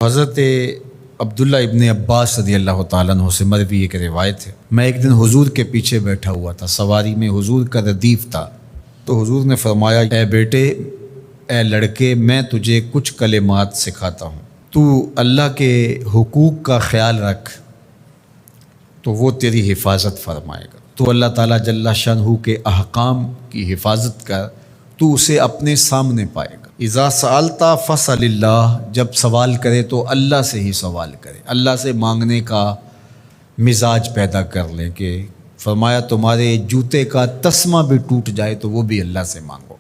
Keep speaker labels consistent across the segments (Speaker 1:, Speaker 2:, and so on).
Speaker 1: حضرت عبداللہ ابن عباس رضی اللہ تعالیٰ عنہ سے مروی ایک روایت ہے، میں ایک دن حضور کے پیچھے بیٹھا ہوا تھا، سواری میں حضور کا ردیف تھا، تو حضور نے فرمایا، اے بیٹے، اے لڑکے، میں تجھے کچھ کلمات سکھاتا ہوں، تو اللہ کے حقوق کا خیال رکھ تو وہ تیری حفاظت فرمائے گا۔ تو اللہ تعالیٰ جل شانہ کے احکام کی حفاظت کر، تو اسے اپنے سامنے پائے گا۔ اذا سألت فاسأل اللہ، جب سوال کرے تو اللہ سے ہی سوال کرے، اللہ سے مانگنے کا مزاج پیدا کر لیں کہ فرمایا تمہارے جوتے کا تسمہ بھی ٹوٹ جائے تو وہ بھی اللہ سے مانگو۔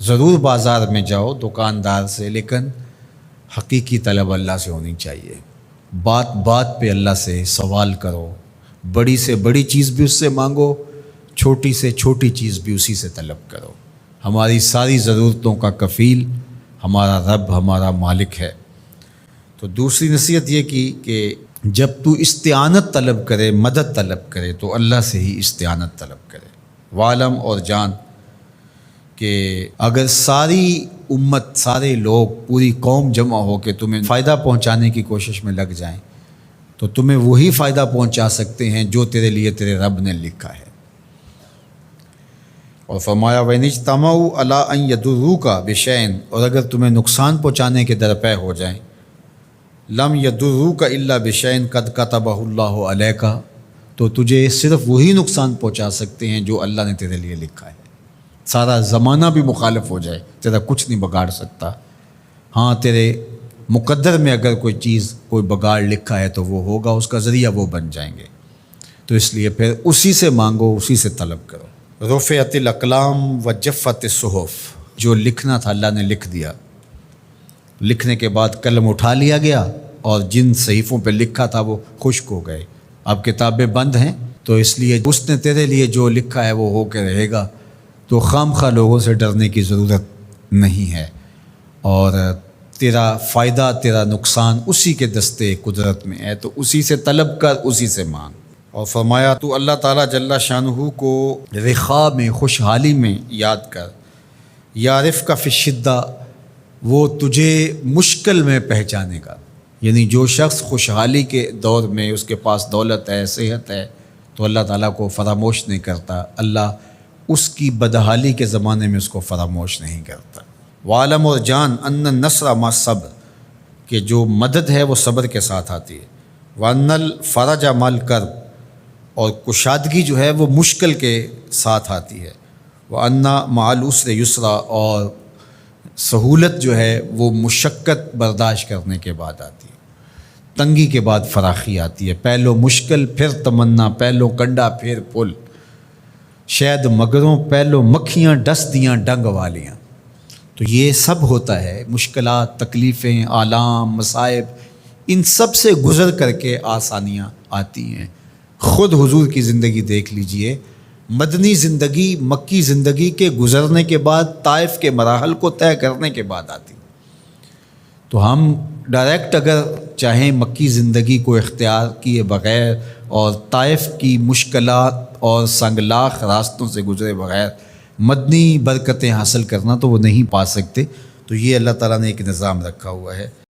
Speaker 1: ضرور بازار میں جاؤ دکاندار سے، لیکن حقیقی طلب اللہ سے ہونی چاہیے۔ بات بات پہ اللہ سے سوال کرو، بڑی سے بڑی چیز بھی اس سے مانگو، چھوٹی سے چھوٹی چیز بھی اسی سے طلب کرو۔ ہماری ساری ضرورتوں کا کفیل ہمارا رب، ہمارا مالک ہے۔ تو دوسری نصیحت یہ کی کہ جب تو استعانت طلب کرے، مدد طلب کرے تو اللہ سے ہی استعانت طلب کرے۔ وعلم، اور جان کہ اگر ساری امت، سارے لوگ، پوری قوم جمع ہو کے تمہیں فائدہ پہنچانے کی کوشش میں لگ جائیں تو تمہیں وہی فائدہ پہنچا سکتے ہیں جو تیرے لیے تیرے رب نے لکھا ہے۔ اور فرمایا وَإِنِ اجْتَمَعُوا عَلَىٰ أَن يَضُرُّوكَ بِشَيْءٍ، اور اگر تمہیں نقصان پہنچانے کے درپے ہو جائیں، لَمْ يَضُرُّوكَ إِلَّا بِشَيْءٍ قَدْ كَتَبَهُ اللَّهُ عَلَيْكَ، تو تجھے صرف وہی نقصان پہنچا سکتے ہیں جو اللہ نے تیرے لیے لکھا ہے۔ سارا زمانہ بھی مخالف ہو جائے، تیرا کچھ نہیں بگاڑ سکتا۔ ہاں، تیرے مقدر میں اگر کوئی چیز، کوئی بگاڑ لکھا ہے تو وہ ہوگا، اس کا ذریعہ وہ بن جائیں گے۔ تو اس لیے پھر اسی سے مانگو، اسی سے طلب کرو۔ رفعت الاقلام وجفت الصحف، جو لکھنا تھا اللہ نے لکھ دیا، لکھنے کے بعد قلم اٹھا لیا گیا اور جن صحیفوں پہ لکھا تھا وہ خشک ہو گئے۔ اب کتابیں بند ہیں، تو اس لیے اس نے تیرے لیے جو لکھا ہے وہ ہو کے رہے گا، تو خام خواہ لوگوں سے ڈرنے کی ضرورت نہیں ہے، اور تیرا فائدہ، تیرا نقصان اسی کے دستے قدرت میں ہے، تو اسی سے طلب کر، اسی سے مانگ۔ اور فرمایا تو اللہ تعالیٰ جل شانہ کو رخاء میں، خوشحالی میں یاد کر، یعرفک فی الشدہ، وہ تجھے مشکل میں پہچانے گا۔ یعنی جو شخص خوشحالی کے دور میں اس کے پاس دولت ہے، صحت ہے، تو اللہ تعالیٰ کو فراموش نہیں کرتا، اللہ اس کی بدحالی کے زمانے میں اس کو فراموش نہیں کرتا۔ وعلم، اور جان، ان النصر مع الصبر، کہ جو مدد ہے وہ صبر کے ساتھ آتی ہے۔ وان الفرج مع الکرب، اور کشادگی جو ہے وہ مشکل کے ساتھ آتی ہے۔ وَأَنَّ مَعَ الْعُسْرِ يُسْرًا، اور سہولت جو ہے وہ مشقت برداشت کرنے کے بعد آتی ہے، تنگی کے بعد فراخی آتی ہے۔ پہلو مشکل پھر تمنا، پہلو کنڈا پھر پل، شاید مگروں پہلو مکھیاں ڈس دیاں ڈنگ والیاں۔ تو یہ سب ہوتا ہے، مشکلات، تکلیفیں، آلام، مصائب، ان سب سے گزر کر کے آسانیاں آتی ہیں۔ خود حضور کی زندگی دیکھ لیجئے، مدنی زندگی مکی زندگی کے گزرنے کے بعد، طائف کے مراحل کو طے کرنے کے بعد آتی۔ تو ہم ڈائریکٹ اگر چاہیں مکی زندگی کو اختیار کیے بغیر اور طائف کی مشکلات اور سنگلاخ راستوں سے گزرے بغیر مدنی برکتیں حاصل کرنا، تو وہ نہیں پا سکتے۔ تو یہ اللہ تعالیٰ نے ایک نظام رکھا ہوا ہے۔